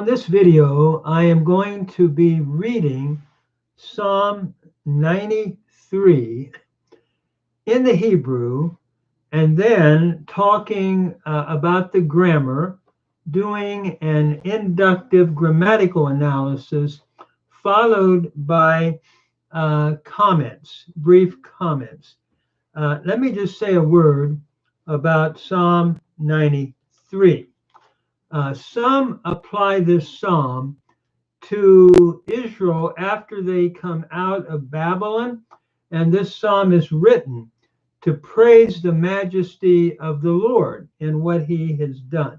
On this video, I am going to be reading Psalm 93 in the Hebrew, and then talking about the grammar, doing an inductive grammatical analysis, followed by comments, brief comments. Let me just say a word about Psalm 93. Some apply this psalm to Israel after they come out of Babylon, and this psalm is written to praise the majesty of the Lord and what he has done.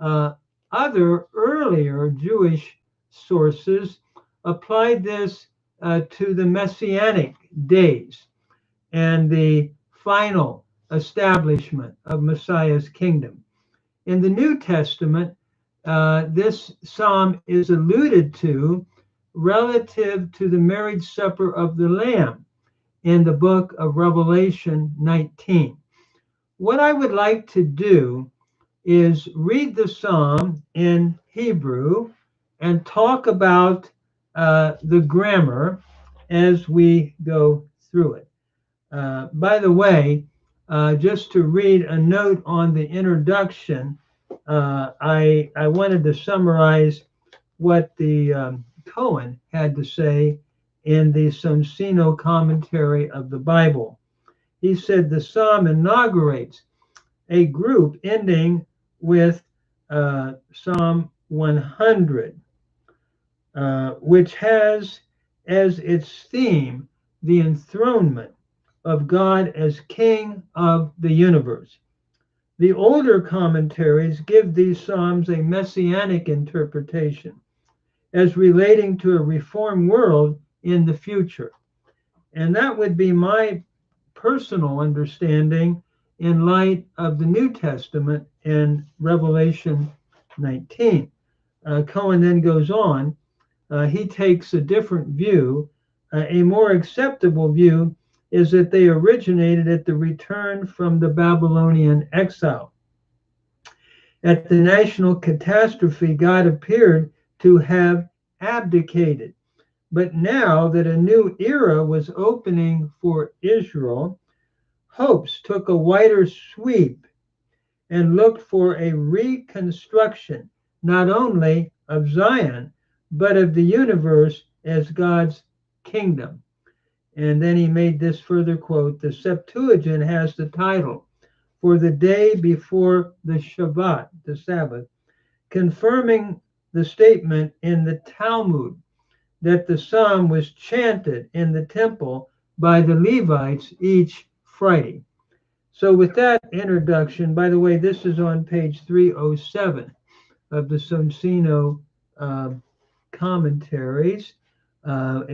Other earlier Jewish sources applied this to the Messianic days and the final establishment of Messiah's kingdom. In the New Testament, this psalm is alluded to relative to the marriage supper of the Lamb in the book of Revelation 19. What I would like to do is read the psalm in Hebrew and talk about the grammar as we go through it. By the way, just to read a note on the introduction, I wanted to summarize what the Cohen had to say in the Sonsino commentary of the Bible. He said the psalm inaugurates a group ending with Psalm 100, which has as its theme the enthronement of God as King of the universe. The older commentaries give these psalms a messianic interpretation as relating to a reformed world in the future. And that would be my personal understanding in light of the New Testament in Revelation 19. Cohen then goes on. He takes a different view. A more acceptable view is that they originated at the return from the Babylonian exile. At the national catastrophe, God appeared to have abdicated. But now that a new era was opening for Israel, hopes took a wider sweep and looked for a reconstruction, not only of Zion, but of the universe as God's kingdom. And then he made this further quote: the Septuagint has the title, for the day before the Shabbat, the Sabbath, confirming the statement in the Talmud that the psalm was chanted in the temple by the Levites each Friday. So with that introduction, by the way, this is on page 307 of the Sonsino commentaries,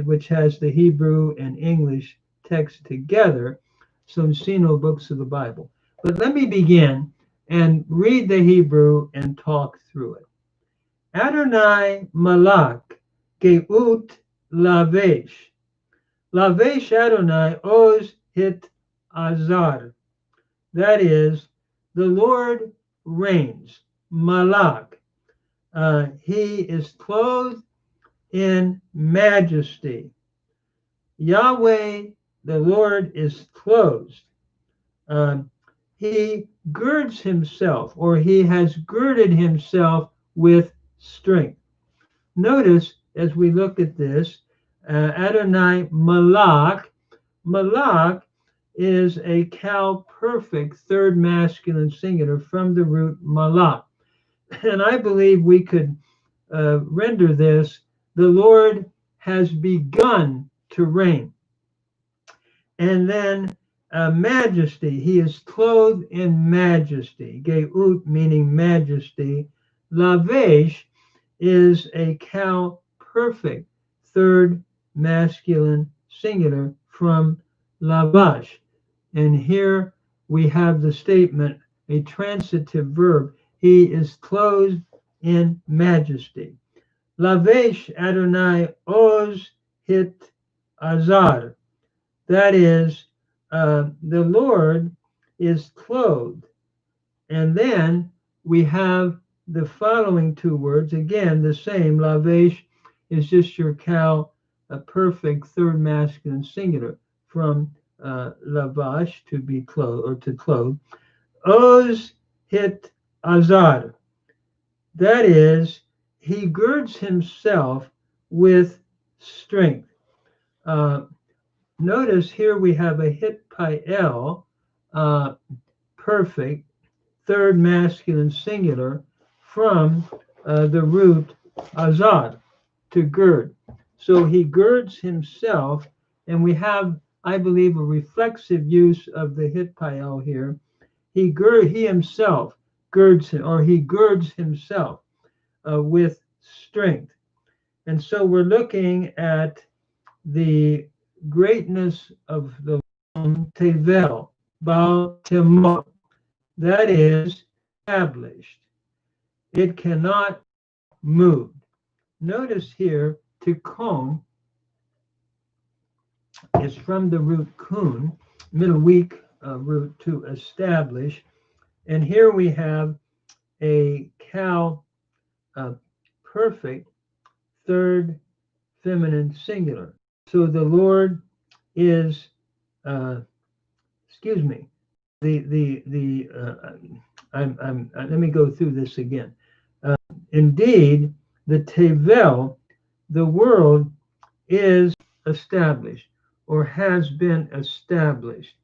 which has the Hebrew and English text together, Sonsino books of the Bible. But let me begin and read the Hebrew and talk through it. Adonai Malak Geut Lavesh. Lavesh Adonai Oz Hit Azar. That is, the Lord reigns. Malak. He is clothed in majesty. Yahweh, the Lord, is clothed. He girds himself, or he has girded himself with strength. Notice as we look at this, Adonai Malak. Malak is a Cal perfect third masculine singular from the root malak. And I believe we could render this: the Lord has begun to reign. And then majesty, he is clothed in majesty. Geut meaning majesty. Lavesh is a Cal perfect third masculine singular from lavash. And here we have the statement, a transitive verb. He is clothed in majesty. Lavesh Adonai Oz Hit Azar. That is, the Lord is clothed. And then we have the following two words, again, the same. Lavesh is just your cow, a perfect third masculine singular from lavash, to be clothed or to clothe. Oz hit azad. That is, he girds himself with strength. Uh, Notice here we have a hit pael, perfect, third masculine singular from the root azad, to gird. So he girds himself, and we have, I believe, a reflexive use of the hit pael here. He himself girds him, or he girds himself with strength. And so we're looking at the greatness of the Tevel, Baal Timot, that is established. It cannot move. Notice here, tikkon is from the root kun, middle weak root, to establish. And here we have a cow, perfect third feminine singular. So the Lord is, excuse me, let me go through this again. Indeed, the Tevel, the world, is established or has been established.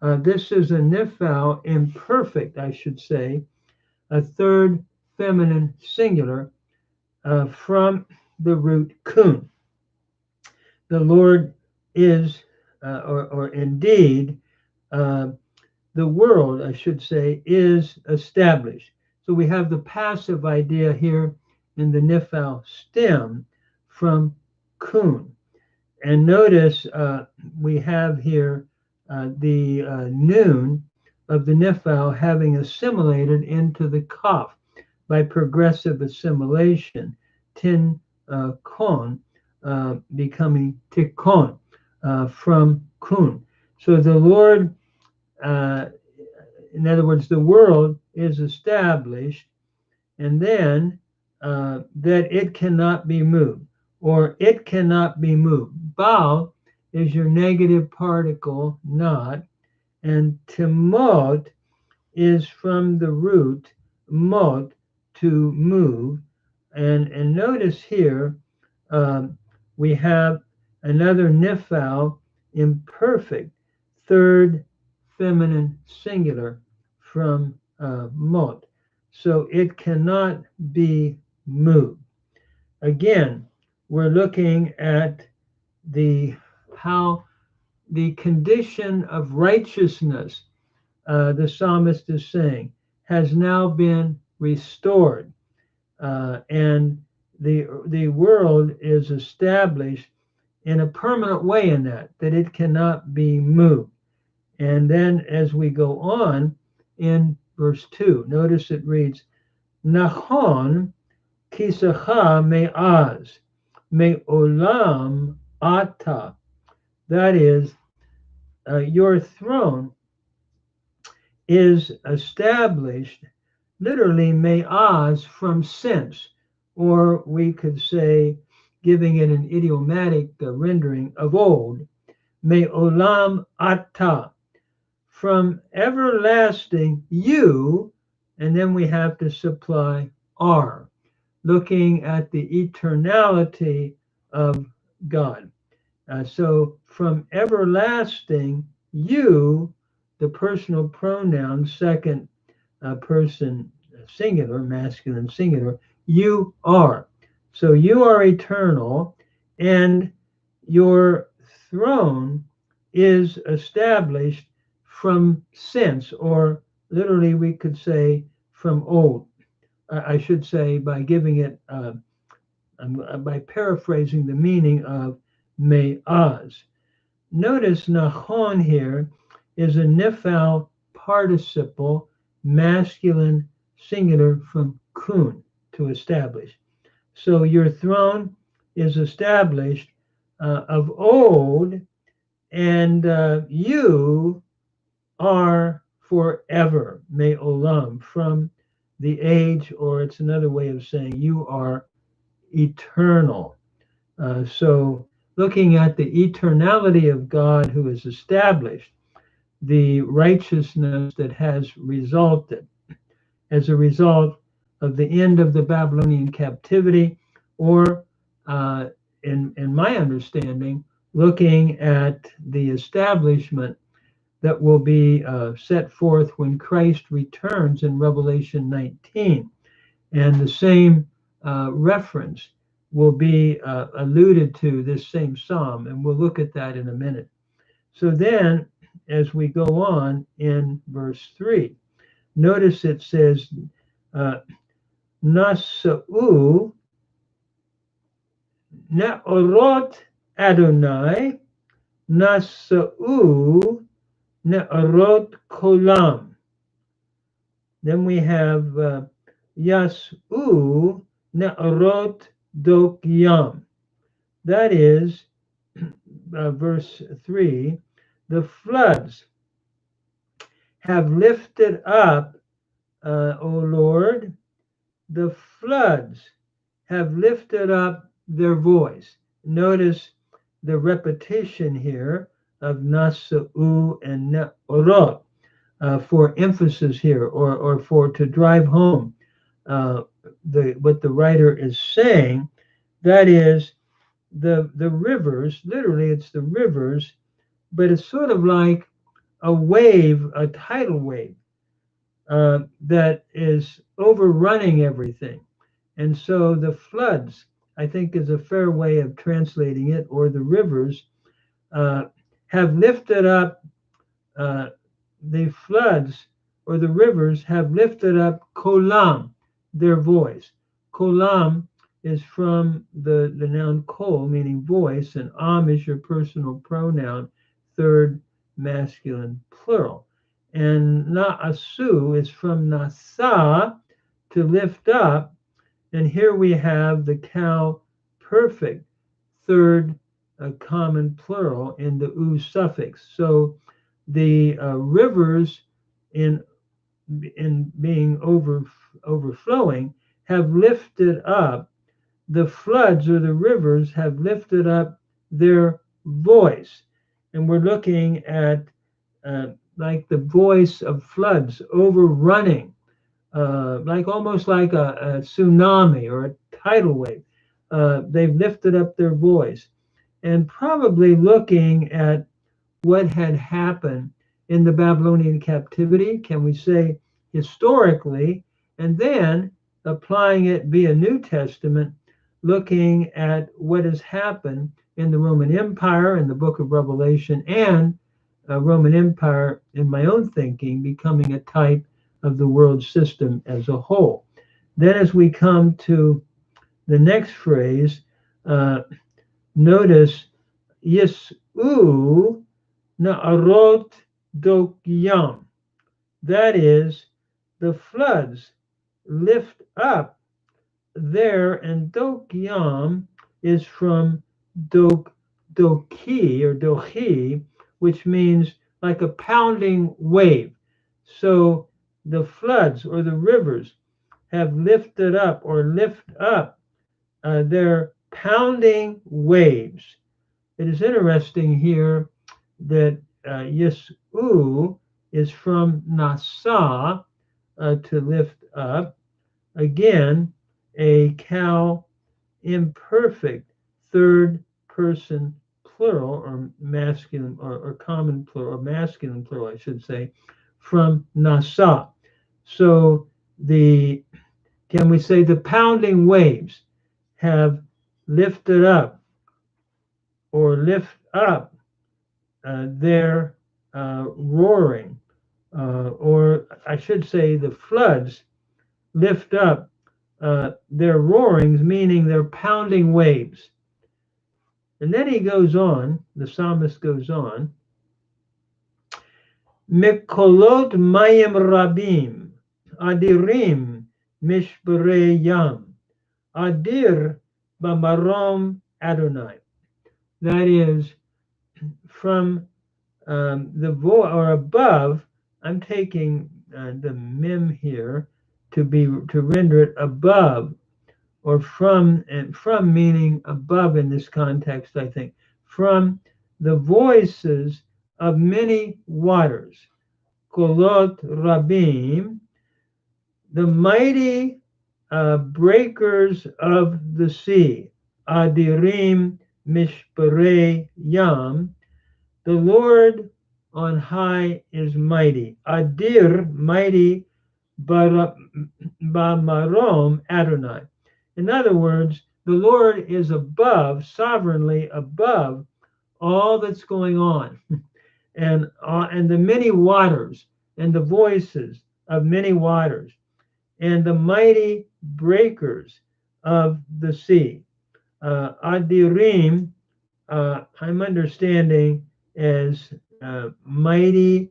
This is a nifal, imperfect, I should say, a third feminine singular from the root kun. The Lord is, or indeed, the world, I should say, is established. So we have the passive idea here in the nifal stem from kun. And notice we have here the noon of the nifal having assimilated into the kaf by progressive assimilation, tin kon, becoming tikkon from kun. So the Lord, in other words, the world is established, and then that it cannot be moved, or it cannot be moved. Baal is your negative particle, not, and timot is from the root mot, to move. And notice here we have another nifal, imperfect, third feminine singular from mot. So it cannot be moved. Again, we're looking at how the condition of righteousness, the psalmist is saying, has now been restored, and the world is established in a permanent way in that it cannot be moved. And then as we go on in verse 2, notice it reads, Nachon kisacha me'az, me'olam ata. That is, your throne is established, literally me'az, from since, or we could say, giving it an idiomatic rendering, of old, me'olam ata, from everlasting you, and then we have to supply are, looking at the eternality of God. So from everlasting you, the personal pronoun, second person singular, masculine singular, you are. So you are eternal, and your throne is established from since, or literally we could say from old. I should say, by giving it, by paraphrasing the meaning of me'az. Notice nachon here is a nifal participle, masculine singular from kun, to establish. So your throne is established of old, and you are forever, me'olam, from the age, or it's another way of saying you are eternal. So looking at the eternality of God who has established the righteousness that has resulted as a result of the end of the Babylonian captivity, or in my understanding, looking at the establishment that will be set forth when Christ returns in Revelation 19. And the same reference will be alluded to this same psalm, and we'll look at that in a minute. So then, as we go on in verse 3, notice it says, Nasa'u Ne'orot Adonai, Nasa'u Ne'orot Kolam. Then we have Yas'u Ne'orot Dokyam. That is, verse 3, the floods have lifted up, O Lord, the floods have lifted up their voice. Notice the repetition here of Nasa'u and Ne'orot for emphasis here, or for to drive home what the writer is saying. That is, the rivers, literally it's the rivers, but it's sort of like a wave, a tidal wave that is overrunning everything. And so the floods, I think, is a fair way of translating it, or the rivers have lifted up, the floods or the rivers have lifted up kolam, their voice. Kolam is from the noun kol, meaning voice, and am is your personal pronoun, third masculine plural. And na'asu is from nasa, to lift up, and here we have the cow perfect, third common plural in the u suffix. So the rivers in being overflowing have lifted up, the floods or the rivers have lifted up their voice. And we're looking at like the voice of floods overrunning, like almost like a tsunami or a tidal wave. They've lifted up their voice, and probably looking at what had happened in the Babylonian captivity, can we say historically, and then applying it via New Testament, looking at what has happened in the Roman Empire in the book of Revelation, and Roman Empire, in my own thinking, becoming a type of the world system as a whole. Then as we come to the next phrase, notice Yis'u Na'arot Dokyam. That is, the floods lift up there, and Dokyam is from Doki or Dochi, which means like a pounding wave. So the floods or the rivers have lifted up or lift up their pounding waves. It is interesting here that Yis'u is from Nasa, to lift up. Again, a cow imperfect, third person plural, or masculine, or common plural, or masculine plural, I should say, from Nasa. So can we say the pounding waves have lifted up or lift up their roaring, or I should say the floods lift up their roarings, meaning their pounding waves. And then he goes on, the psalmist goes on, Mikolot mayim rabim, adirim mishbere yam, adir bamarom Adonai. That is, from the or above, I'm taking the mem here, to render it above or from, and from meaning above in this context, I think, from the voices of many waters. Kolot Rabim, the mighty breakers of the sea. Adirim Mishparei Yam, the Lord on high is mighty. Adir, mighty, Bamarom Adonai. In other words, the Lord is above, sovereignly above all that's going on, and the many waters, and the voices of many waters, and the mighty breakers of the sea. Adirim, I'm understanding as mighty.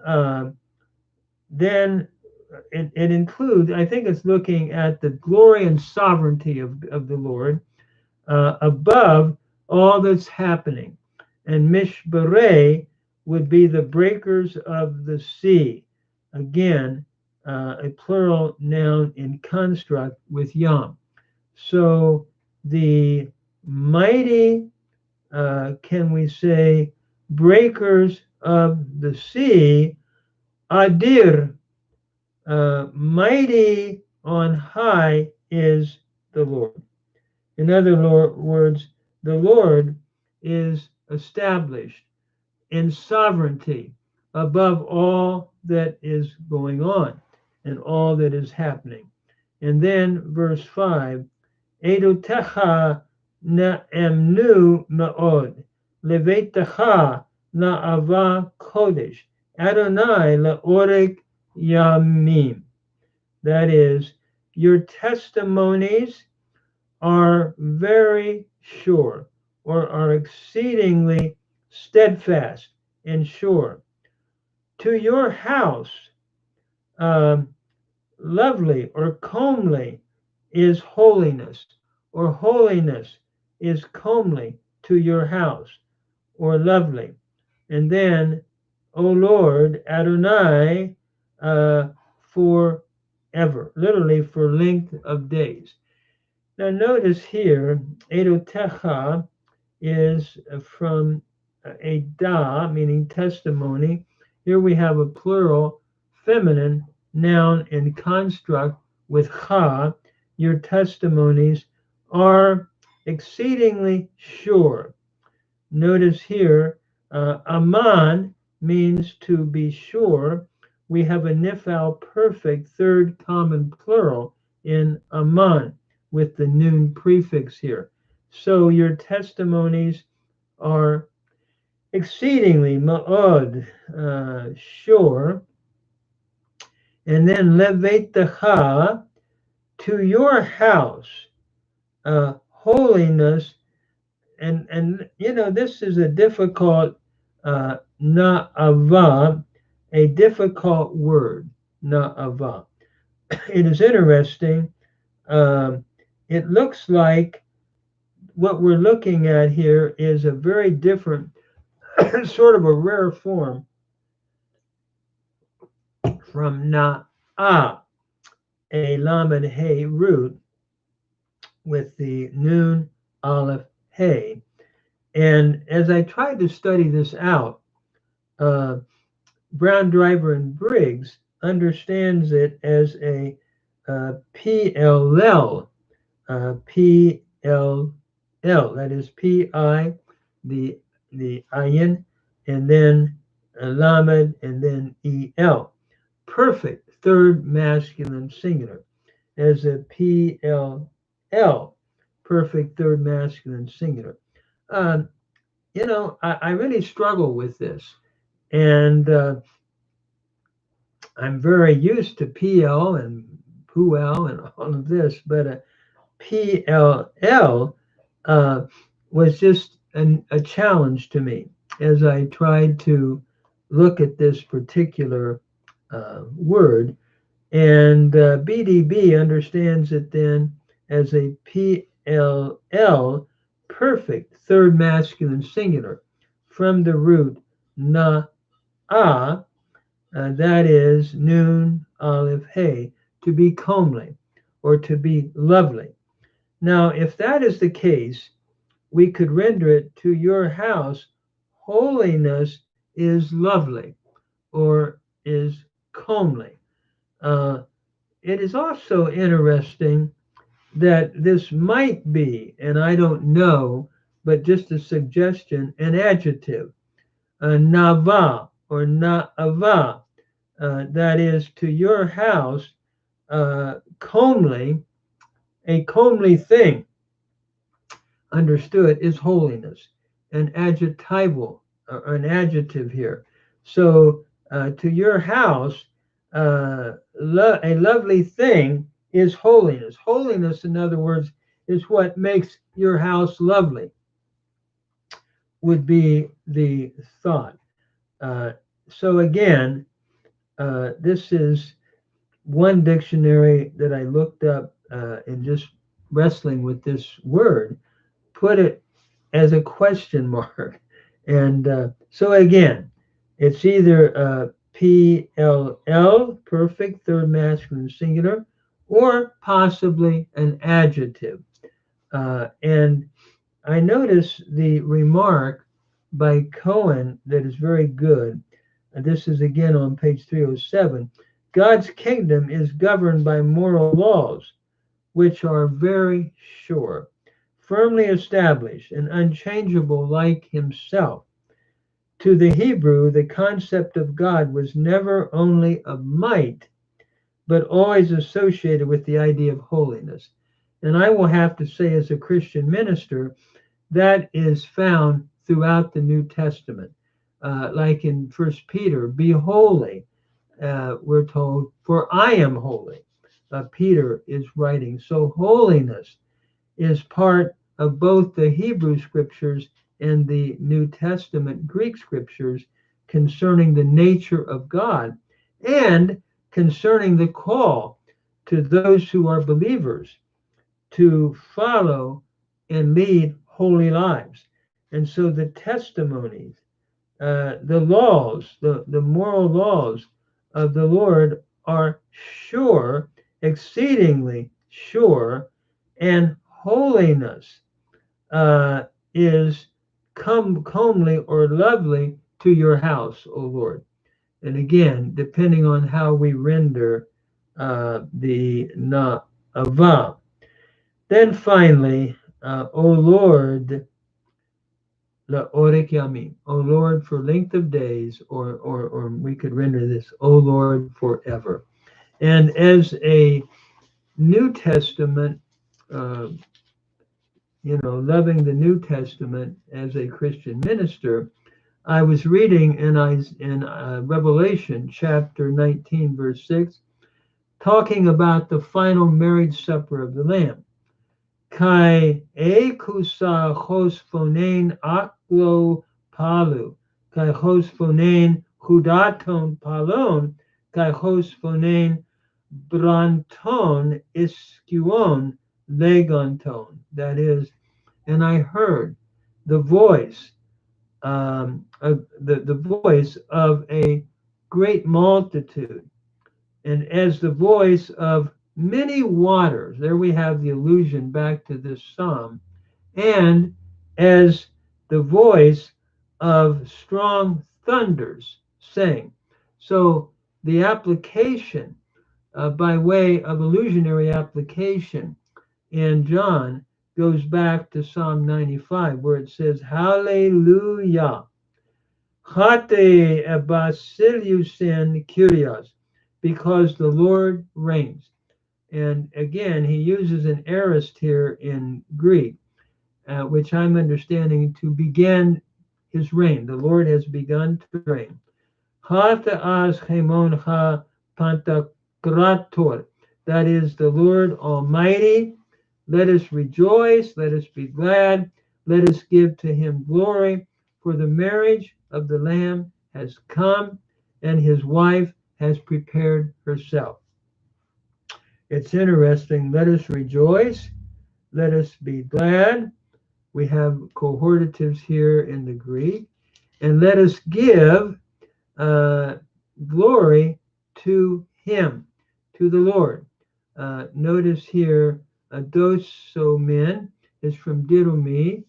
Uh, then it includes, I think it's looking at the glory and sovereignty of the Lord above all that's happening. And Mishbare would be the breakers of the sea. Again, a plural noun in construct with yam. So the mighty, can we say, breakers of the sea, Adir, mighty on high is the Lord. In other words, the Lord is established in sovereignty above all that is going on and all that is happening. And then verse 5, Edotecha na'emnu ma'od, levetecha na'ava kodesh, Adonai la'orek yamim. That is, your testimonies are very sure, or are exceedingly steadfast and sure. To your house, lovely or comely is holiness, or holiness is comely to your house, or lovely. And then, O Lord, Adonai, forever, literally for length of days. Now notice here, Edotecha is from a da, meaning testimony. Here we have a plural feminine noun in construct with cha. Your testimonies are exceedingly sure. Notice here, aman means to be sure. We have a nifal perfect third common plural in aman with the noon prefix here. So your testimonies are exceedingly ma'od, sure. And then levetecha, to your house, holiness. And you know, this is a difficult na'ava, a difficult word, na'ava. It is interesting. It looks like what we're looking at here is a very different, sort of a rare form from na'a, a lamed hey root with the noon aleph hey. And as I tried to study this out, Brown, Driver, and Briggs understands it as a PLL, PLL, that is P-I, the ayin, and then lamed, and then E-L. Perfect third masculine singular as a PLL, perfect third masculine singular. You know, I really struggle with this, and I'm very used to PL and PUL and all of this, but PLL was just a challenge to me as I tried to look at this particular word. And BDB understands it then as a PLL, perfect third masculine singular, from the root na-a, that is noon aleph hey, to be comely or to be lovely. Now, if that is the case, we could render it, to your house, holiness is lovely or is comely. Uh, it is also interesting that this might be, and I don't know, but just a suggestion, an adjective, nava or na'ava, that is, to your house, comely, a comely thing, understood, is holiness, an adjectival, an adjective here. So, to your house, a lovely thing is holiness. Holiness, in other words, is what makes your house lovely, would be the thought. Uh, so, again, this is one dictionary that I looked up in just wrestling with this word, put it as a question mark. And so again, it's either PLL, perfect, third masculine singular, or possibly an adjective. And I notice the remark by Cohen that is very good. This is again on page 307. God's kingdom is governed by moral laws, which are very sure, firmly established, and unchangeable like himself. To the Hebrew, the concept of God was never only of might, but always associated with the idea of holiness. And I will have to say, as a Christian minister, that is found throughout the New Testament. Like in First Peter, be holy, we're told, for I am holy. Peter is writing. So holiness is part of both the Hebrew scriptures and the New Testament Greek scriptures concerning the nature of God and concerning the call to those who are believers to follow and lead holy lives. And so the testimonies, the laws, the moral laws of the Lord are sure, exceedingly sure, and holiness is comely or lovely to your house, O Lord. And again, depending on how we render the na'ava. Then finally, O Lord, la'orek yamim, O Lord, for length of days, or we could render this, O Lord, forever. And as a New Testament, uh, loving the New Testament as a Christian minister, I was reading in Revelation chapter 19, verse 6, talking about the final marriage supper of the Lamb. Kai ekusa hosphonein aklo palu, kai hosphonein hudaton palon, kai hosphonein branton iskuon legonton. That is, and I heard the voice, the voice of a great multitude, and as the voice of many waters. There we have the allusion back to this psalm, and as the voice of strong thunders, saying. So the application, by way of illusionary application in John, goes back to Psalm 95, where it says, Hallelujah, Chate Basiliusin Kyrios, because the Lord reigns. And again, he uses an aorist here in Greek, which I'm understanding to begin his reign. The Lord has begun to reign. That is the Lord Almighty. Let us rejoice, let us be glad, let us give to him glory, for the marriage of the Lamb has come, and his wife has prepared herself. It's interesting. Let us rejoice, let us be glad. We have cohortatives here in the Greek, and let us give glory to him, to the Lord. Notice here, dosomen is from didomi.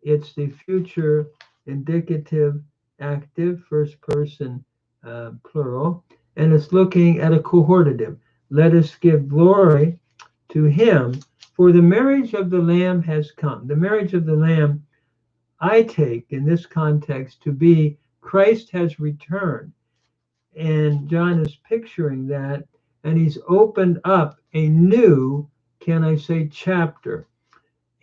It's the future indicative active, first person plural, and it's looking at a cohortative. Let us give glory to him, for the marriage of the Lamb has come. The marriage of the Lamb, I take in this context to be Christ has returned. And John is picturing that, and he's opened up a new, can I say, chapter.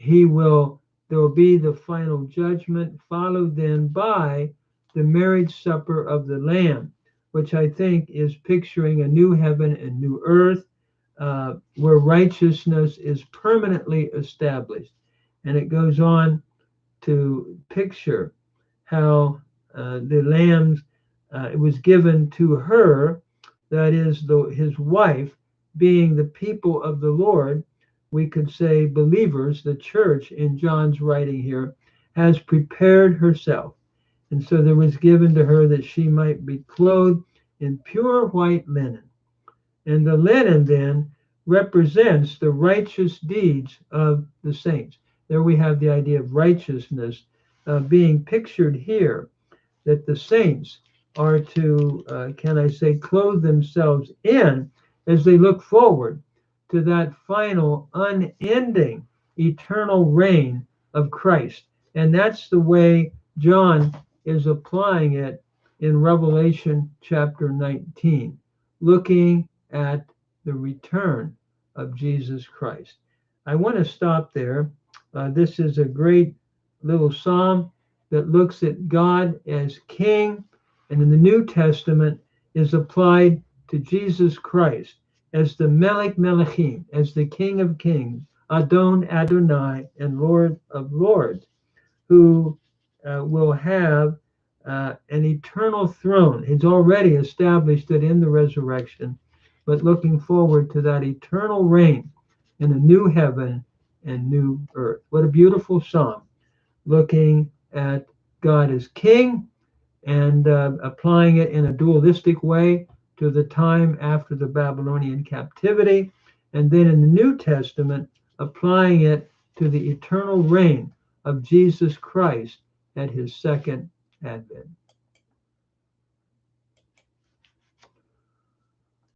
There will be the final judgment, followed then by the marriage supper of the Lamb, which I think is picturing a new heaven and new earth, where righteousness is permanently established. And it goes on to picture how the lambs, it was given to her, that is his wife, being the people of the Lord. We could say believers, the church in John's writing here, has prepared herself. And so there was given to her that she might be clothed in pure white linen. And the linen then represents the righteous deeds of the saints. There we have the idea of righteousness being pictured here, that the saints are to, can I say, clothe themselves in as they look forward to that final, unending, eternal reign of Christ. And that's the way John is applying it in Revelation chapter 19, looking at the return of Jesus Christ. I want to stop there. This is a great little psalm that looks at God as King, and in the New Testament is applied to Jesus Christ as the Melech Melechim, as the King of Kings, Adon Adonai, and Lord of Lords, who will have an eternal throne. He's already established it in the resurrection, but looking forward to that eternal reign in a new heaven and new earth. What a beautiful psalm, looking at God as King and applying it in a dualistic way to the time after the Babylonian captivity, and then in the New Testament, applying it to the eternal reign of Jesus Christ at his second advent.